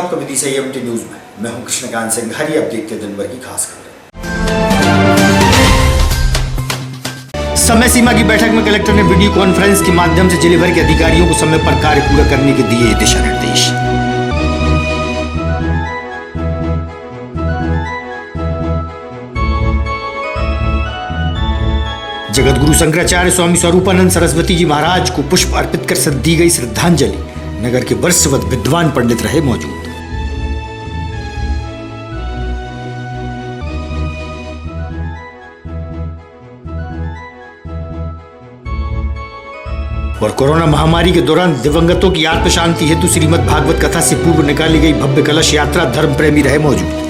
आपका विधि से MT news में मैं हूं कृष्णकांत सिंह। हरी अब देखते दिन भर की खास खबरें। समय सीमा की बैठक में कलेक्टर ने वीडियो कॉन्फ्रेंस के माध्यम से जिले भर के अधिकारियों को समय पर कार्य पूरा करने के दिए दिशा निर्देश। जगतगुरु शंकराचार्य स्वामी स्वरूपानंद सरस्वती जी महाराज को पुष्प अर्पित कर दी गई श्रद्धांजलि। नगर के वर्षवत विद्वान पंडित रहे मौजूद। और कोरोना महामारी के दौरान दिवंगतों की आत्म शांति हेतु श्रीमद् भागवत कथा से पूर्व निकाली गई भव्य कलश यात्रा धर्म प्रेमी रहे मौजूद।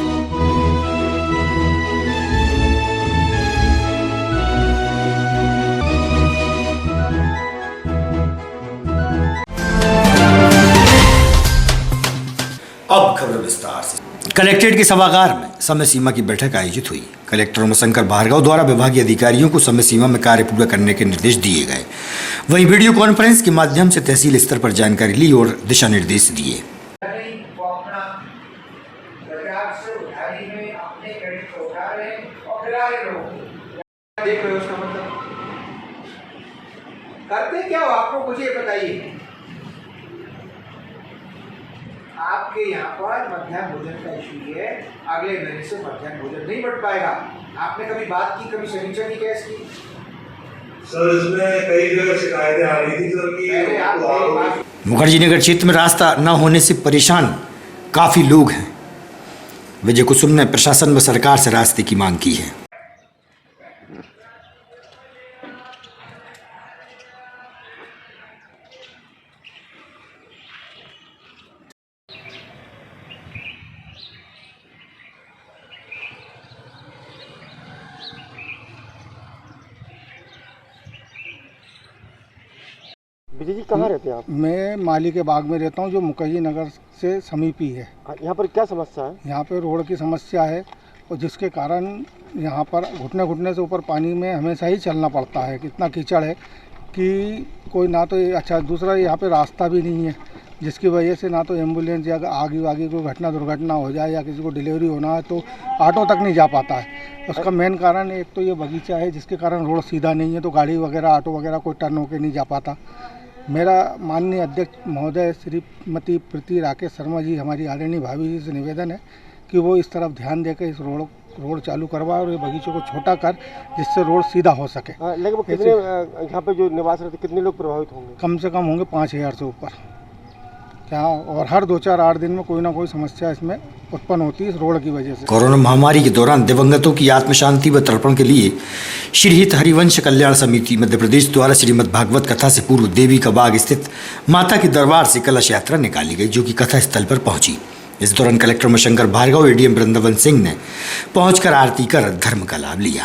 अब खबर विस्तार से। कलेक्ट्रेट के सभागार में समय सीमा की बैठक आयोजित हुई। कलेक्टर उमाशंकर भार्गव द्वारा विभागीय अधिकारियों को समय सीमा में कार्य पूरा करने के निर्देश दिए गए। वहीं वीडियो कॉन्फ्रेंस के माध्यम से तहसील स्तर पर जानकारी ली और दिशा निर्देश दिए। करते क्या हो आपको मुझे बताइए। आपके यहाँ पर मध्याह्न भोजन का इशू है, अगले महीने से मध्याह्न भोजन नहीं बढ़ पाएगा। आपने कभी बात की, कभी समीक्षा की कैसे की? सर इसमें कई जगह शिकायतें आ रही थी सर की मुखर्जी नगर क्षेत्र में रास्ता न होने से परेशान काफी लोग हैं। विजय कुसुम ने प्रशासन व सरकार से रास्ते की मांग की है। विजय जी कहाँ रहते हैं आप? मैं माली के बाग में रहता हूँ, जो मुखर्जी नगर से समीपी है। यहाँ पर क्या समस्या है? यहाँ पर रोड की समस्या है और जिसके कारण यहाँ पर घुटने घुटने से ऊपर पानी में हमेशा ही चलना पड़ता है। कितना कीचड़ है कि कोई ना तो अच्छा, दूसरा यहाँ पे रास्ता भी नहीं है, जिसकी वजह से ना तो एम्बुलेंस या आगे कोई घटना दुर्घटना हो जाए या किसी को डिलीवरी होना है तो ऑटो तक नहीं जा पाता है। उसका मेन कारण एक तो ये बगीचा है, जिसके कारण रोड सीधा नहीं है, तो गाड़ी वगैरह ऑटो वगैरह कोई टर्न होकर नहीं जा पाता। मेरा माननीय अध्यक्ष महोदय श्रीमती प्रीति राकेश शर्मा जी, हमारी आदरणीय भाभी जी से निवेदन है कि वो इस तरफ ध्यान देकर इस रोड चालू करवाए और ये बगीचों को छोटा कर, जिससे रोड सीधा हो सके। लेकिन कितने यहाँ पे जो निवास रहते कितने लोग प्रभावित होंगे? कम से कम होंगे 5000 से ऊपर क्या, और हर 2-4-8 दिन में कोई ना कोई समस्या इसमें उत्पन्न होती है इस रोड की वजह से। कोरोना महामारी के दौरान दिवंगतों की आत्म शांति व तर्पण के लिए श्री हित हरिवंश कल्याण समिति मध्य प्रदेश द्वारा श्रीमद् भागवत कथा से पूर्व देवी का बाग स्थित माता के दरबार से कलश यात्रा निकाली गई, जो कि कथा स्थल पर पहुंची। इस दौरान कलेक्टर उमाशंकर भार्गव, एडीएम वृंदावन सिंह ने पहुंचकर आरती कर धर्म का लाभ लिया।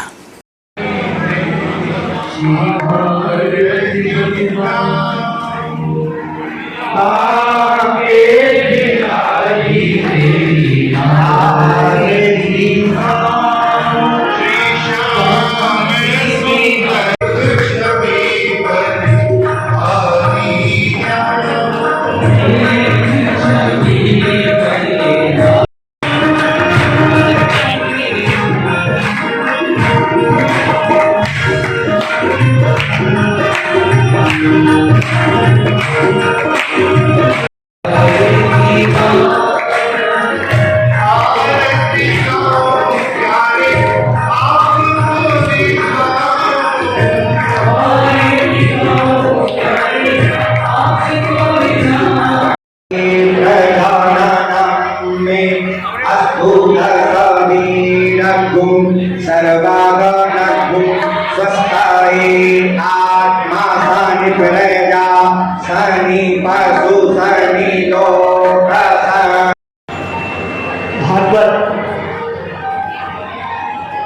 भागवत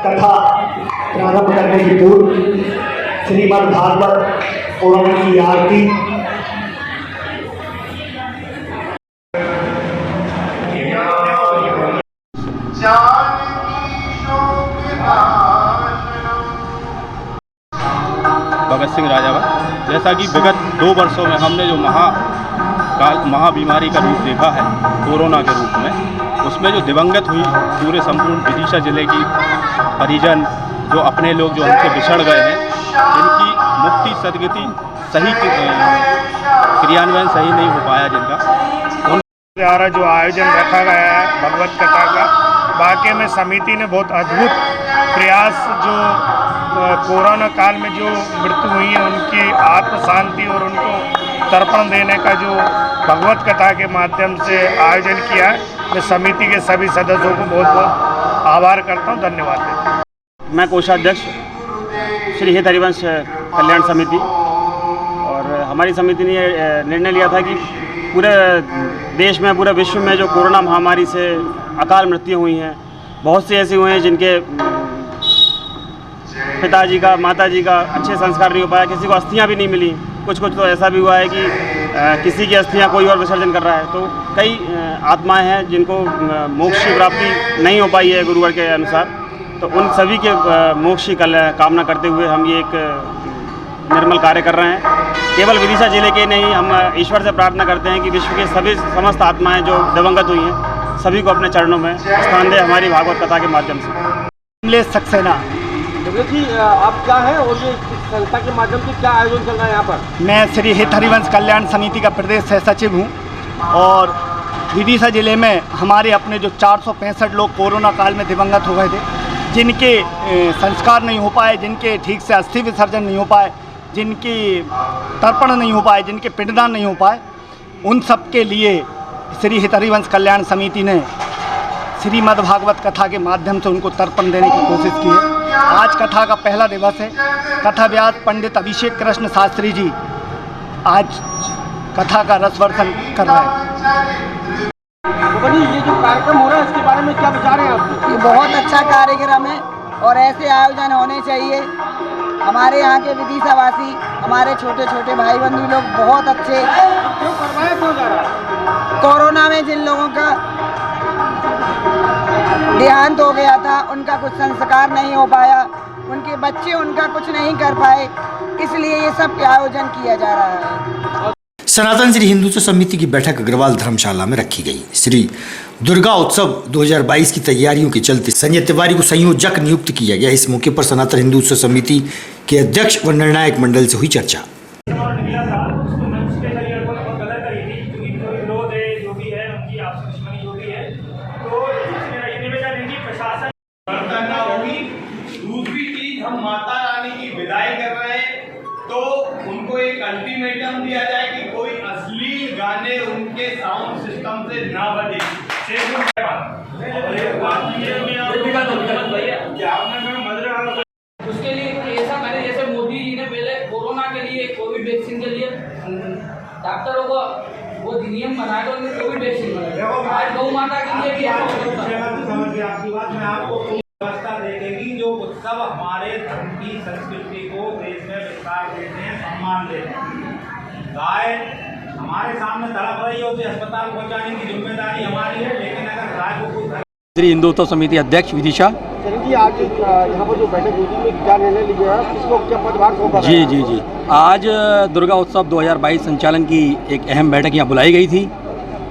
कथा प्रारंभ करने के पूर्व श्रीमद् भागवत पुराण की आरती भगत सिंह राजावत। जैसा कि विगत 2 वर्षों में हमने जो महाबीमारी का रूप देखा है कोरोना के रूप में, उसमें जो दिवंगत हुई पूरे संपूर्ण विदिशा जिले की परिजन, जो अपने लोग जो हमसे बिछड़ गए हैं, इनकी मुक्ति सदगति सही क्रियान्वयन सही नहीं हो पाया जिनका, द्वारा जो आयोजन रखा गया है भगवत कथा का, वाकई में समिति ने बहुत अद्भुत प्रयास, जो कोरोना काल में जो मृत्यु हुई है उनकी आत्म शांति और उनको तर्पण देने का जो भगवत कथा के माध्यम से आयोजन किया है, मैं समिति के सभी सदस्यों को बहुत बहुत आभार करता हूँ, धन्यवाद देता हूँ। मैं कोषाध्यक्ष श्री हित हरिवंश कल्याण समिति, और हमारी समिति ने निर्णय लिया था कि पूरे देश में, पूरे विश्व में जो कोरोना महामारी से अकाल मृत्यु हुई हैं, बहुत से ऐसे हुए हैं जिनके पिताजी का, माताजी का अच्छे संस्कार नहीं हो पाया, किसी को अस्थियां भी नहीं मिली, कुछ तो ऐसा भी हुआ है कि किसी की अस्थियां कोई और विसर्जन कर रहा है। तो कई आत्माएं हैं जिनको मोक्ष की प्राप्ति नहीं हो पाई है गुरुवर के अनुसार, तो उन सभी के मोक्ष की कामना करते हुए हम ये एक निर्मल कार्य कर रहे हैं। केवल विदिशा जिले के नहीं, हम ईश्वर से प्रार्थना करते हैं कि विश्व के सभी समस्त आत्माएं जो दिवंगत हुई हैं, सभी को अपने चरणों में स्थान दे हमारी भागवत कथा के माध्यम से। सक्सेना जी, आप क्या है और ये संस्था के माध्यम से क्या आयोजन चल रहा है यहाँ पर? मैं श्री हित हरिवंश कल्याण समिति का प्रदेश सह सचिव हूँ, और विदिशा जिले में हमारे अपने जो 465 लोग कोरोना काल में दिवंगत हो गए थे, जिनके संस्कार नहीं हो पाए, जिनके ठीक से अस्थि विसर्जन नहीं हो पाए, जिनकी तर्पण नहीं हो पाए, जिनके पिंडदान नहीं हो पाए, उन सब के लिए श्री हित हरिवंश कल्याण समिति ने श्रीमद् भागवत कथा के माध्यम से उनको तर्पण देने की कोशिश की है। आज कथा का पहला दिवस है। कथा व्यास पंडित अभिषेक कृष्ण शास्त्री जी आज कथा का रसवर्धन कर रहे हैं। ये जो कार्यक्रम हो रहा है इसके बारे में क्या विचार है आपके? ये बहुत अच्छा कार्यक्रम है और ऐसे आयोजन होने चाहिए। हमारे यहाँ के विदिशावासी, हमारे छोटे छोटे भाई बंधु लोग बहुत अच्छे। क्यों करवाया क्यों जा रहा है? कोरोना में जिन लोगों का देहांत हो गया था, उनका कुछ संस्कार नहीं हो पाया, उनके बच्चे उनका कुछ नहीं कर पाए, इसलिए ये सब आयोजन किया जा रहा है। सनातन श्री हिंदुत्व समिति की बैठक अग्रवाल धर्मशाला में रखी गई। श्री दुर्गा उत्सव 2022 की तैयारियों के चलते संजय तिवारी को संयोजक नियुक्त किया गया। इस मौके पर सनातन हिंदुत्व समिति के अध्यक्ष व निर्णायक मंडल से हुई चर्चा। दूसरी चीज, हम माता रानी की विदाई कर रहे हैं तो उनको एक अल्टीमेटम दिया जाए कि कोई अश्लील गाने उनके साउंड सिस्टम से ना बजे। उसके लिए ऐसा करें जैसे मोदी जी ने पहले कोरोना के लिए, कोविड वैक्सीन के लिए डॉक्टरों को वो नियम बनाया, तो उन्होंने कोविड वैक्सीन बनाया। आज गौ माता के लिए भी ऐसा हो सकता है। आपकी बात मैं आपको व्यवस्था देखेगी जो उत्सव हमारे धर्म की संस्कृति को देश में विस्तार देते हैं, सम्मान देते हैं। गाय हमारे सामने तड़प रही है, उसे अस्पताल पहुंचाने की जिम्मेदारी हमारी है, लेकिन अगर गाय को कुछ श्री हिंदुत्व समिति अध्यक्ष विदिशा। जी, आज यहाँ पर जो बैठक हुई थी में क्या निर्णय लिया है, किसको क्या पदभार सौंपा? जी, आज दुर्गा उत्सव 2022 संचालन की एक अहम बैठक यहाँ बुलाई गई थी,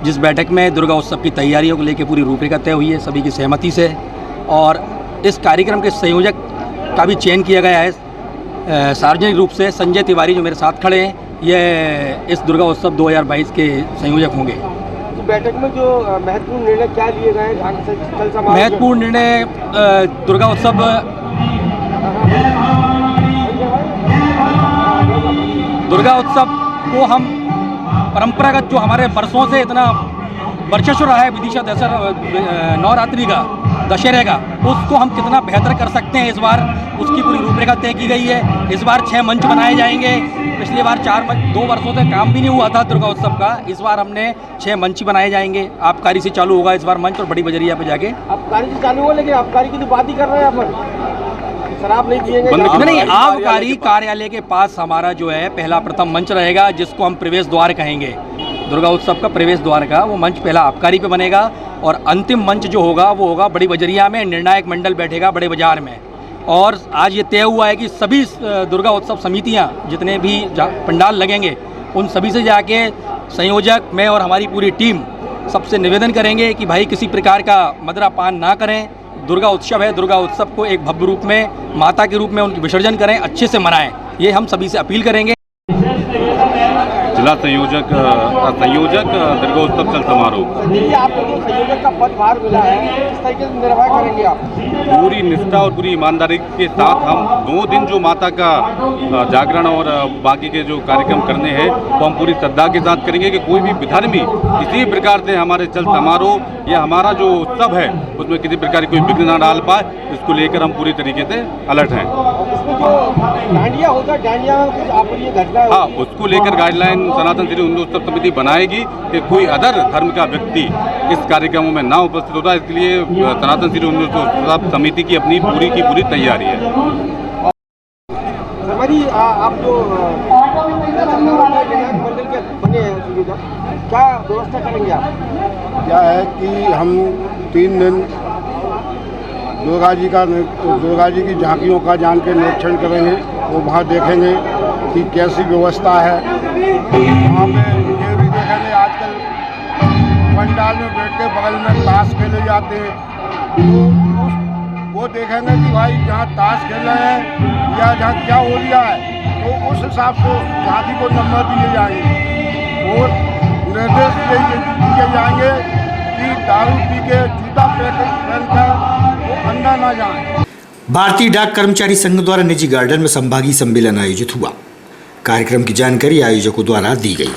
जिस बैठक में दुर्गा उत्सव की तैयारियों को लेकर पूरी रूपरेखा तय हुई है सभी की सहमति से, और इस कार्यक्रम के संयोजक का भी चयन किया गया है सार्वजनिक रूप से। संजय तिवारी जो मेरे साथ खड़े हैं, ये इस दुर्गा उत्सव 2022 के संयोजक होंगे। बैठक में जो महत्वपूर्ण निर्णय क्या लिए गए हैं? महत्वपूर्ण निर्णय दुर्गा उत्सव को हम परंपरागत जो हमारे वर्षों से इतना वर्चस्व रहा है विदिशा नवरात्रि का, दशहरे का, उसको हम कितना बेहतर कर सकते हैं, इस बार उसकी पूरी रूपरेखा तय की गई है। इस बार 6 मंच बनाए जाएंगे। पिछली बार 2 वर्षों से काम भी नहीं हुआ था दुर्गा उत्सव का, इस बार हमने 6 मंच बनाए जाएंगे। आबकारी से चालू होगा इस बार मंच, और बड़ी बजरिया पे जाके आबकारी से चालू होगा, लेकिन आबकारी की तो बात ही कर रहे हैं यहाँ पर, शराब नहीं पिएंगे। नहीं, आबकारी कार्यालय के पास हमारा जो है पहला प्रथम मंच रहेगा, जिसको हम प्रवेश द्वार कहेंगे। दुर्गा उत्सव का प्रवेश द्वार का वो मंच पहला आबकारी पे बनेगा, और अंतिम मंच जो होगा वो होगा बड़ी बजरिया में। निर्णायक मंडल बैठेगा बड़े बाजार में। और आज ये तय हुआ है कि सभी दुर्गा उत्सव समितियां जितने भी पंडाल लगेंगे, उन सभी से जाके संयोजक, मैं और हमारी पूरी टीम सबसे निवेदन करेंगे कि भाई किसी प्रकार का मदिरापान ना करें। दुर्गा उत्सव है, दुर्गा उत्सव को एक भव्य रूप में माता के रूप में उनकी विसर्जन करें, अच्छे से मनाएं, ये हम सभी से अपील करेंगे। जिला संयोजक दुर्गोत्सव चल समारोह। देखिए, आपको जो संयोजक का पदभार मिला है, किस तरीके से निर्वाह करेंगे आप? पूरी निष्ठा और पूरी ईमानदारी के साथ हम 2 दिन जो माता का जागरण और बाकी के जो कार्यक्रम करने हैं वो हम पूरी श्रद्धा के साथ करेंगे कि कोई भी विधर्मी किसी प्रकार से हमारे चल समारोह या हमारा जो उत्सव है उसमें किसी प्रकार की कोई विघ्न ना डाल पाए, इसको लेकर हम पूरी तरीके से अलर्ट हैं। इसमें जो डांडिया होगा, डांडिया में कुछ अप्रिय घटना, हाँ, उसको लेकर गाइडलाइन सनातन श्री हिंदू उत्सव समिति बनाएगी कि कोई अदर धर्म का व्यक्ति इस कार्यक्रमों में ना उपस्थित होता है। इसके लिए सनातन श्री हिंदू उत्सव समिति की अपनी पूरी तैयारी है। आप जो मंदिर के बने हैं, क्या व्यवस्था करेंगे आप? क्या है कि हम 3 दिन दुर्गा जी की झांकियों का जान के निरीक्षण करेंगे। वो वहाँ देखेंगे कि कैसी व्यवस्था है। वहाँ पे ये भी देखेंगे, आजकल पंडाल में बैठ के बगल में ताश खेले जाते हैं, तो वो देखेंगे कि भाई जहाँ ताश खेल रहे हैं या जहाँ क्या हो रहा है, तो उस हिसाब से झांकी को नंबर दिए जाएंगे और निर्देश दिए जाएंगे कि दारू पी के जूता पहनकर वो अंदर ना जाएं। भारतीय डाक कर्मचारी संघ द्वारा निजी गार्डन में संभागीय सम्मेलन आयोजित हुआ। कार्यक्रम की जानकारी आयोजकों द्वारा दी गई।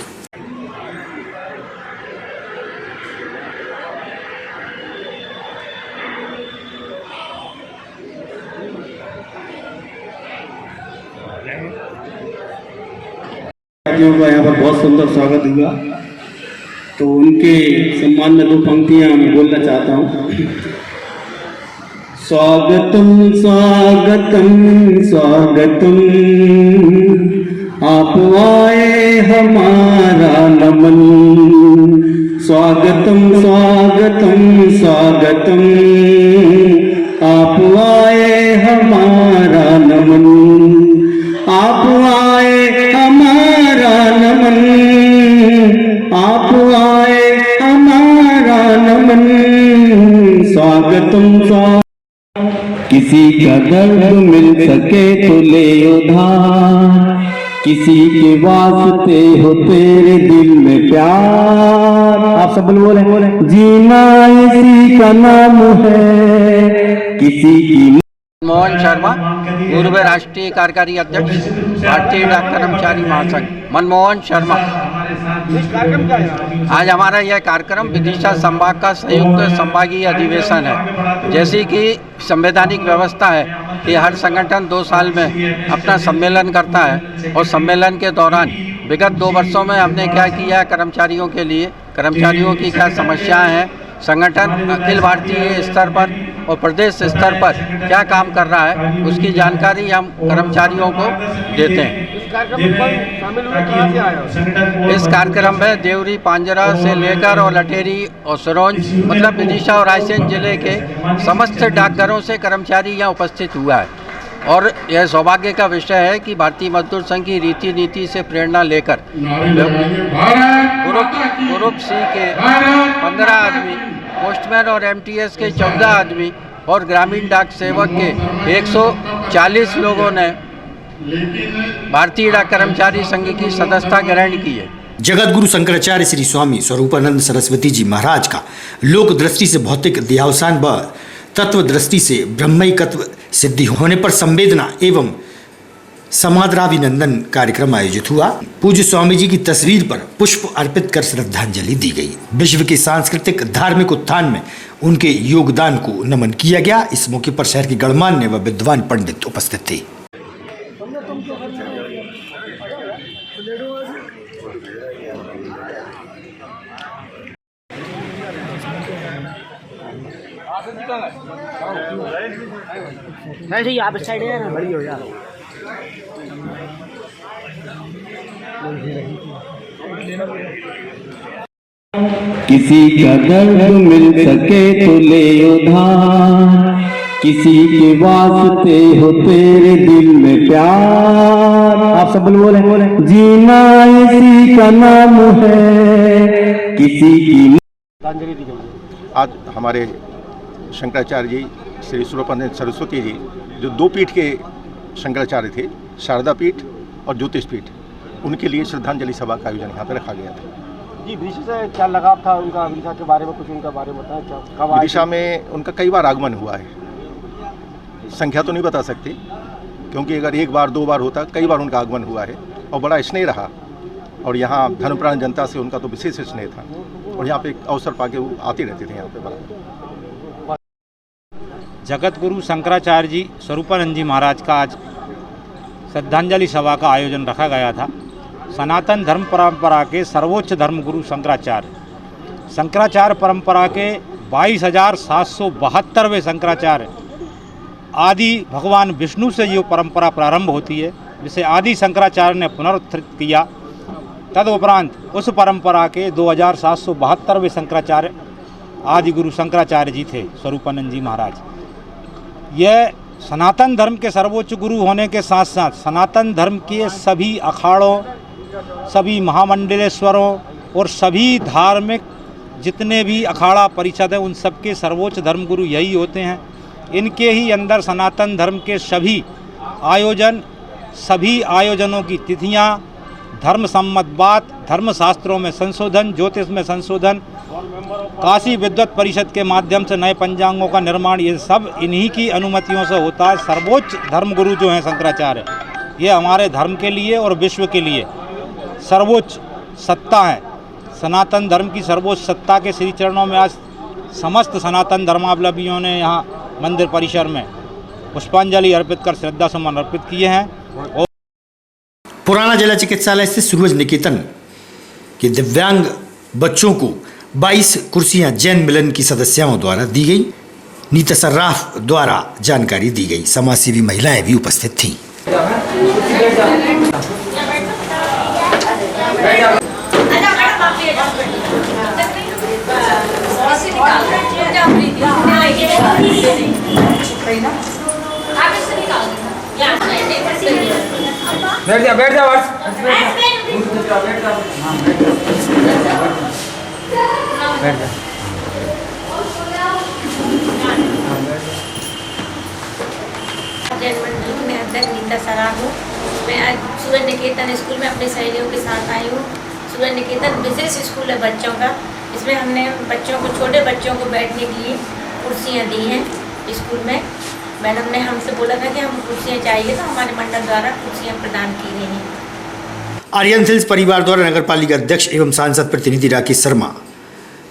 का यहाँ पर बहुत सुंदर स्वागत हुआ, तो उनके सम्मान में 2 पंक्तियां मैं बोलना चाहता हूँ। स्वागतम स्वागतम स्वागतम, आप आए हमारा नमन। स्वागतम स्वागतम स्वागतम, आप आए हमारा नमन। आप आए हमारा नमन, आप आए हमारा नमन। स्वागतम स्वागतम, किसी का दर्द मिल सके तो ले उधार, किसी के वास्ते हो तेरे दिल में प्यार। आप सब बोले जीना इसी का नाम है, किसी की। मोहन शर्मा, पूर्व राष्ट्रीय कार्यकारी अध्यक्ष, भारतीय डाक कर्मचारी महासंघ। मनमोहन शर्मा। आज हमारा यह कार्यक्रम विदिशा संभाग का संयुक्त संभागीय अधिवेशन है। जैसे कि संवैधानिक व्यवस्था है कि हर संगठन 2 साल में अपना सम्मेलन करता है, और सम्मेलन के दौरान विगत 2 वर्षों में हमने क्या किया कर्मचारियों के लिए, कर्मचारियों की क्या समस्याएं हैं, संगठन अखिल भारतीय स्तर पर और प्रदेश स्तर पर क्या काम कर रहा है, उसकी जानकारी हम कर्मचारियों को देते हैं। इस कार्यक्रम में शामिल हुए कहाँ से आए? इस कार्यक्रम में देवरी, पांजरा से लेकर और लटेरी और सिरोंज, मतलब विदिशा और रायसेन जिले के समस्त डाकघरों से कर्मचारी यहाँ उपस्थित हुआ है। और यह सौभाग्य का विषय है कि भारतीय मजदूर संघ की रीति नीति से प्रेरणा लेकर ग्रुप सी के 15 आदमी, पोस्टमैन और एमटीएस के 14 आदमी और ग्रामीण डाक सेवक के 140 लोगों ने भारतीय डाक कर्मचारी संघ की सदस्यता ग्रहण की है। जगत गुरु शंकराचार्य श्री स्वामी स्वरूपानंद सरस्वती जी महाराज का लोक दृष्टि से भौतिक देहावसान व तत्व दृष्टि से ब्रह्मैकत्व सिद्धि होने पर संवेदना एवं समादराभिनंदन कार्यक्रम आयोजित हुआ। पूज्य स्वामी जी की तस्वीर पर पुष्प अर्पित कर श्रद्धांजलि दी गई। विश्व के सांस्कृतिक धार्मिक उत्थान में उनके योगदान को नमन किया गया। इस मौके पर शहर के गणमान्य व विद्वान पंडित उपस्थित थे। नहीं, आप इस साइड है ना, बड़ी हो यार। किसी का दर्द मिल सके तो ले उधार, किसी के वास्ते हो तेरे दिल में प्यार। आप सब बोले जीना इसी का नाम है किसी की। आज हमारे शंकराचार्य जी श्री स्वरूपानंद सरस्वती जी जो दो पीठ के शंकराचार्य थे, शारदा पीठ और ज्योतिष पीठ, उनके लिए श्रद्धांजलि सभा का आयोजन यहाँ पर रखा गया था। जी, विदिशा से क्या लगाव था उनका? विदिशा के बारे में कुछ उनका बारे में बताएं। क्या कब आए? विदिशा में उनका कई बार आगमन हुआ है, संख्या तो नहीं बता सकते क्योंकि अगर एक बार दो बार होता, कई बार उनका आगमन हुआ है और बड़ा स्नेह रहा। और यहाँ धर्मप्राण जनता से उनका तो विशेष स्नेह था और यहाँ पे एक अवसर पाके वो आते रहते थे यहाँ पे बड़ा। जगत गुरु शंकराचार्य जी स्वरूपानंद जी महाराज का आज श्रद्धांजलि सभा का आयोजन रखा गया था। सनातन धर्म परंपरा के सर्वोच्च धर्म गुरु शंकराचार्य परंपरा के 22,772वें शंकराचार्य आदि भगवान विष्णु से ये परंपरा प्रारंभ होती है, जिसे आदि शंकराचार्य ने पुनरुत्थित किया। तदुपरांत उस परंपरा के 2,772वें शंकराचार्य आदि गुरु शंकराचार्य जी थे स्वरूपानंद जी महाराज। यह सनातन धर्म के सर्वोच्च गुरु होने के साथ साथ सनातन धर्म के सभी अखाड़ों, सभी महामंडलेश्वरों और सभी धार्मिक जितने भी अखाड़ा परिषद है, उन सबके सर्वोच्च धर्म गुरु यही होते हैं। इनके ही अंदर सनातन धर्म के सभी आयोजनों की तिथियां, धर्म सम्मत बात, धर्मशास्त्रों में संशोधन, ज्योतिष में संशोधन, काशी विद्वत परिषद के माध्यम से नए पंचांगों का निर्माण, ये सब इन्हीं की अनुमतियों से होता है। सर्वोच्च धर्मगुरु जो हैं शंकराचार्य, ये हमारे धर्म के लिए और विश्व के लिए सर्वोच्च सत्ता है। सनातन धर्म की सर्वोच्च सत्ता के श्री चरणों में आज समस्त सनातन धर्मावलंबियों ने यहाँ मंदिर परिसर में पुष्पांजलि अर्पित कर श्रद्धा सुमन अर्पित किए हैं। और पुराना जिला चिकित्सालय स्थित सूरज निकेतन के दिव्यांग बच्चों को 22 कुर्सियां जैन मिलन की सदस्यों द्वारा दी गई। नीता सर्राफ द्वारा जानकारी दी गई। समाजसेवी महिलाएं भी उपस्थित थीं। बैठ जा जैन मंडल में अध्यक्ष नीता सराफ हूँ। मैं आज सूरज निकेतन स्कूल में अपनी सहेलियों के साथ आई हूँ। सूरज निकेतन विशेष स्कूल है बच्चों का। इसमें हमने बच्चों को, छोटे बच्चों को बैठने के लिए कुर्सियाँ दी हैं स्कूल में। मैडम ने हमसे बोला था कि हम कुर्सियाँ चाहिए, तो हमारे मंडल द्वारा कुर्सियाँ प्रदान की गई हैं। आर्यन हिल्स परिवार द्वारा नगर पालिका अध्यक्ष एवं सांसद प्रतिनिधि राकेश शर्मा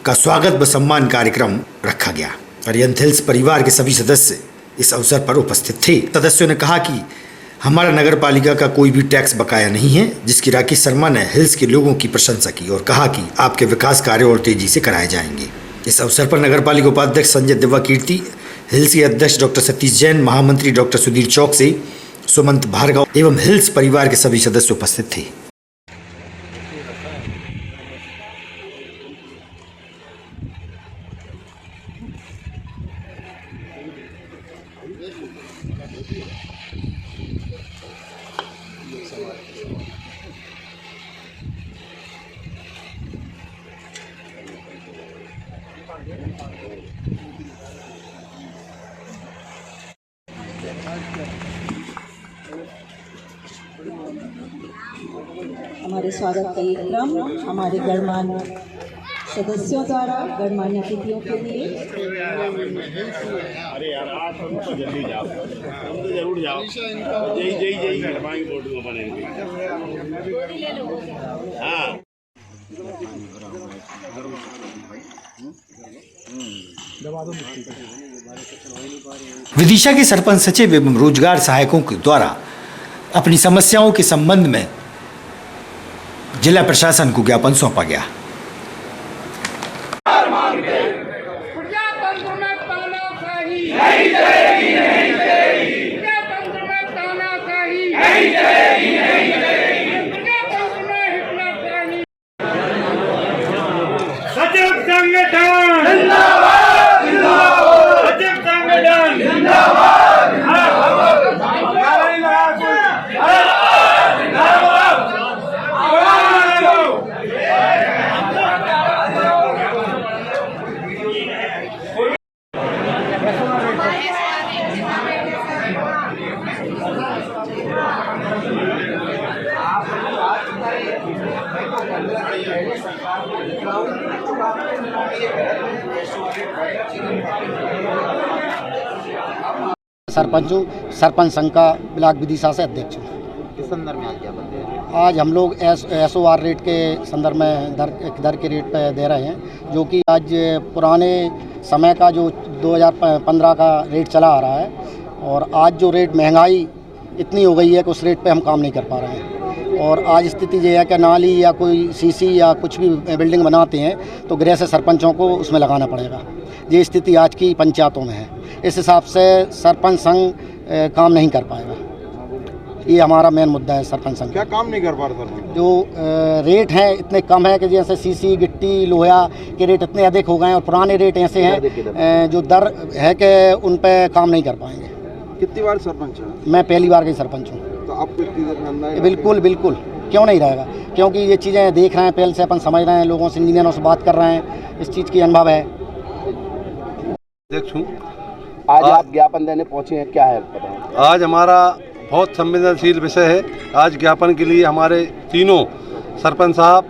का स्वागत व सम्मान कार्यक्रम रखा गया। आर्यन हिल्स परिवार के सभी सदस्य इस अवसर पर उपस्थित थे। सदस्यों ने कहा कि हमारा नगर पालिका का कोई भी टैक्स बकाया नहीं है, जिसकी राकेश शर्मा ने हिल्स के लोगों की प्रशंसा की और कहा कि आपके विकास कार्य और तेजी से कराए जाएंगे। इस अवसर पर नगर पालिका उपाध्यक्ष संजय दिव्या कीर्ति, हिल्स के अध्यक्ष डॉक्टर सतीश जैन, महामंत्री डॉक्टर सुधीर चौकसे, सुमंत भार्गव एवं हिल्स परिवार के सभी सदस्य उपस्थित थे। हमारे स्वागत कार्यक्रम हमारे गणमान्य सदस्यों द्वारा गणमान्य अतिथियों के लिए। अरे यार आप तो जल्दी जाओ, हम तो जरूर जाओ। जय हमारी बोर्ड में बनेंगे। हाँ विदिशा के सरपंच सचिव एवं रोजगार सहायकों के द्वारा अपनी समस्याओं के संबंध में जिला प्रशासन को ज्ञापन सौंपा गया। सचिव संगठन जिंदाबाद, सचिव संगठन जिंदाबाद। सरपंच हूँ, सरपंच संघ का ब्लॉक विदिशा से अध्यक्ष हूँ। किस संदर्भ में आज ज्ञापन दे रहे हैं? आज हम लोग SOR रेट के संदर्भ में दर के रेट पे दे रहे हैं, जो कि आज पुराने समय का जो 2015 का रेट चला आ रहा है, और आज जो रेट महंगाई इतनी हो गई है कि उस रेट पे हम काम नहीं कर पा रहे हैं। और आज स्थिति ये है कि नाली या कोई सीसी या कुछ भी बिल्डिंग बनाते हैं तो गृह से सरपंचों को उसमें लगाना पड़ेगा। ये स्थिति आज की पंचायतों में है। इस हिसाब से सरपंच संघ काम नहीं कर पाएगा। ये हमारा मेन मुद्दा है। सरपंच संघ क्या काम नहीं कर पा रहा सरपंच? जो रेट हैं इतने कम है कि जैसे सीसी गिट्टी लोहा के रेट इतने अधिक हो गए हैं, और पुराने रेट ऐसे हैं जो दर है कि उन पे काम नहीं कर पाएंगे। कितनी बार सरपंच है? मैं पहली बार का ही सरपंच हूँ। तो आपको इतनी देर में अंदाजा है? बिल्कुल बिल्कुल, क्यों नहीं रहेगा, क्योंकि ये चीज़ें देख रहे हैं, पहले से अपन समझ रहे हैं, लोगों से, इंजीनियरों से बात कर रहे हैं, इस चीज़ की अनुभव है। अध्यक्ष हूँ। आज आप ज्ञापन देने पहुँचे हैं, क्या है बताएं? आज हमारा बहुत संवेदनशील विषय है। आज ज्ञापन के लिए हमारे तीनों सरपंच साहब,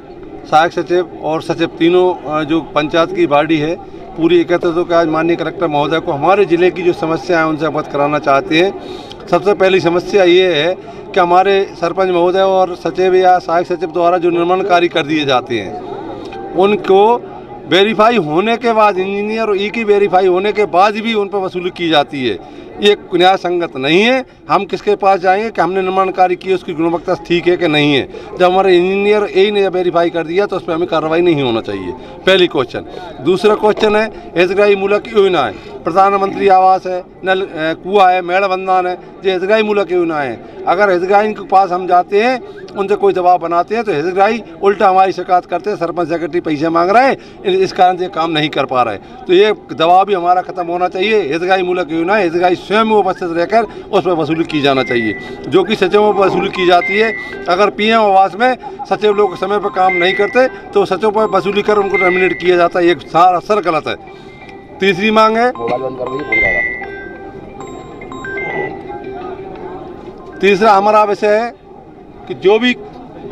सहायक सचिव और सचिव, तीनों जो पंचायत की बॉडी है पूरी एकत्रित होकर आज माननीय कलेक्टर महोदय को हमारे ज़िले की जो समस्या है उनसे अवगत कराना चाहते हैं। सबसे पहली समस्या ये है कि हमारे सरपंच महोदय और सचिव या सहायक सचिव द्वारा जो निर्माण कार्य कर दिए जाते हैं उनको वेरीफाई होने के बाद, इंजीनियर और की वेरीफाई होने के बाद भी उन पर वसूली की जाती है। ये न्याय संगत नहीं है। हम किसके पास जाएंगे कि हमने निर्माण कार्य किया, उसकी गुणवत्ता ठीक है कि नहीं है? जब हमारे इंजीनियर ने वेरीफाई कर दिया तो उस पर हमें कार्रवाई नहीं होना चाहिए। पहली क्वेश्चन। दूसरा क्वेश्चन है हितग्राही मूलक योजना है, प्रधानमंत्री आवास है, नल कुआं है, मेड़बंधन है, ये हितग्राही मूलक योजना है। अगर हितग्राही के पास हम जाते हैं, उनसे कोई दबाव बनाते हैं तो हितग्राही उल्टा हमारी शिकायत करते हैं, सरपंच सेक्रेटरी पैसे मांग रहे हैं, इस कारण से काम नहीं कर पा रहे। तो ये दबाव भी हमारा खत्म होना चाहिए। हितग्राही मूलक योजना है, हितग्राही स्वयं उपस्थित रहकर उस पर वसूली की जाना चाहिए, जो कि सचिवों पर वसूली की जाती है। अगर PM आवास में सचिव लोग समय पर काम नहीं करते तो सचिव पर वसूली कर उनको टर्मिनेट किया जाता है। ये सर गलत है। तीसरी मांग है, तीसरा हमारा विषय है कि जो भी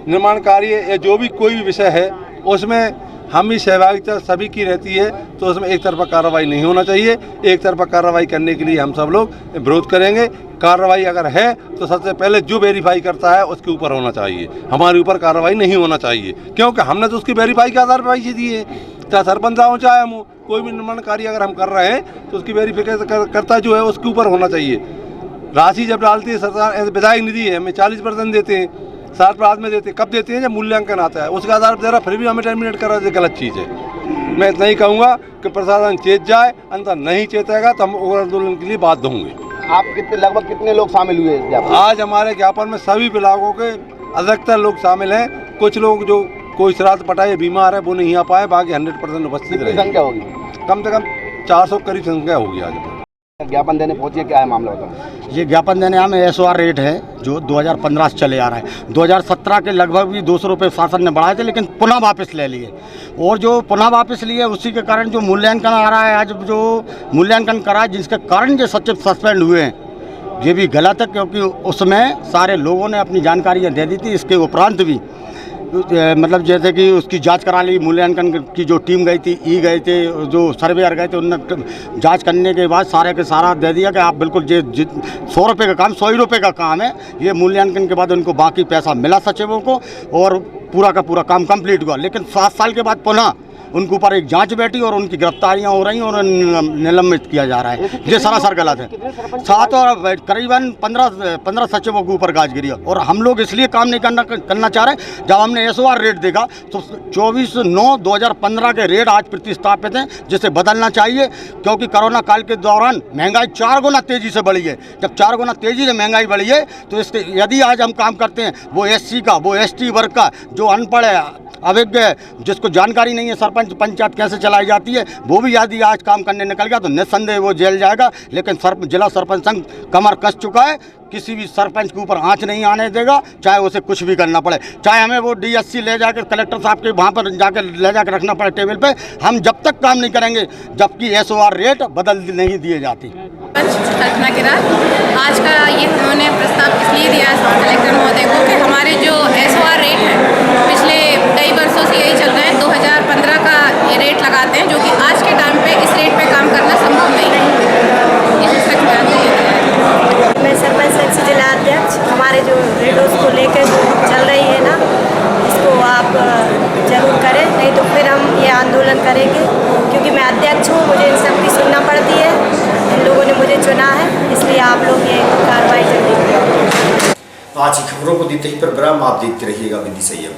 निर्माण कार्य या जो भी कोई भी विषय है उसमें हम ही सहभागिता सभी की रहती है, तो उसमें एक तरफा कार्रवाई नहीं होना चाहिए। एक तरफा कार्रवाई करने के लिए हम सब लोग विरोध करेंगे। कार्रवाई अगर है तो सबसे पहले जो वेरीफाई करता है उसके ऊपर होना चाहिए, हमारे ऊपर कार्रवाई नहीं होना चाहिए, क्योंकि हमने तो उसकी वेरीफाई के आधार पर पैसे दिए। चाहे सरपंच हो चाहे हम, कोई भी निर्माण कार्य अगर हम कर रहे हैं तो उसकी वेरीफिकेशन करता जो है उसके ऊपर होना चाहिए। राशि जब डालती है सरकार, विधायक निधि है, हमें 40% देते हैं, 60% में देते हैं। कब देते हैं? जब मूल्यांकन आता है, उसके आधार पर दे रहा, फिर भी हमें टर्मिनेट कर रहा है। गलत चीज़ है। मैं इतना ही कहूँगा कि प्रशासन चेत जाए, अंतर नहीं चेतेगा तो हम उग्र आंदोलन के लिए बाध्य होंगे। आप लगभग कितने लोग शामिल हुए इस ज्ञापन? आज हमारे ज्ञापन में सभी ब्लॉकों के अधिकतर लोग शामिल हैं। कुछ लोग जो कोई श्राद्ध पटाए बीमार है वो नहीं आ पाए, बाकी 100% उपस्थित रहे। संख्या होगी कम से कम 400 करीब संख्या होगी। आज ज्ञापन देने पहुंचे, क्या है मामला बताओ? ये ज्ञापन देने हम SOR रेट है जो 2015 से चले आ रहा है। 2017 के लगभग भी 200 रुपये शासन ने बढ़ाए थे, लेकिन पुनः वापस ले लिए, और जो पुनः वापस लिए उसी के कारण जो मूल्यांकन आ रहा है, आज जो मूल्यांकन करा जिसके कारण जो सचिव सस्पेंड हुए हैं, ये भी गलत है, क्योंकि उसमें सारे लोगों ने अपनी जानकारियाँ दे दी थी। इसके उपरांत भी मतलब जैसे कि उसकी जांच करा ली, मूल्यांकन की जो टीम गई थी, गए थे, जो सर्वेयर गए थे, उन्होंने जांच करने के बाद सारे के सारा दे दिया कि आप बिल्कुल 100 रुपये का काम 100 ही रुपये का काम है। ये मूल्यांकन के बाद उनको बाकी पैसा मिला सचिवों को, और पूरा का पूरा काम कंप्लीट हुआ। लेकिन 7 साल के बाद पुनः उनके ऊपर एक जांच बैठी और उनकी गिरफ्तारियां हो रही और निलंबित किया जा रहा है। ये सरासर गलत है। 7 और करीबन 15 सचिवों के ऊपर गाज गिरी, और हम लोग इसलिए काम नहीं करना चाह रहे। जब हमने SOR रेट देखा तो 24/9/2015 के रेट आज प्रतिस्थापित हैं, जिसे बदलना चाहिए, क्योंकि कोरोना काल के दौरान महंगाई 4 गुना तेज़ी से बढ़ी है। जब 4 गुना तेज़ी से महंगाई बढ़ी है तो इसके यदि आज हम काम करते हैं, वो SC का, वो ST वर्ग का, जो अनपढ़ है, अभिज्ञ है, जिसको जानकारी नहीं है सरपंच पंचायत कैसे चलाई जाती है, वो भी यदि आज काम करने निकल गया तो निस्संदेह वो जेल जाएगा। लेकिन जिला सरपंच संघ कमर कस चुका है, किसी भी सरपंच के ऊपर आंच नहीं आने देगा, चाहे उसे कुछ भी करना पड़े, चाहे हमें वो DSC ले जाकर कलेक्टर साहब के वहाँ पर जाकर ले जाकर रखना पड़े टेबल पे। हम जब तक काम नहीं करेंगे जबकि SOR रेट बदल नहीं दिए जाती। कल्पना किरार, आज का ये उन्होंने प्रस्ताव इसलिए दिया कलेक्टर महोदय को कि हमारे जो SOR रेट है पिछले कई वर्षों से यही चल रहा है, 2015 का ये रेट लगाते हैं, जो कि आज के टाइम पे इस रेट पे काम करना संभव नहीं है। इसे सच बयान दिया चुना है, इसलिए आप लोग ये कार्रवाई जल्दी करें। आज की खबरों को देते ही पर विराम, आप देखते रहिएगा विधि संयम।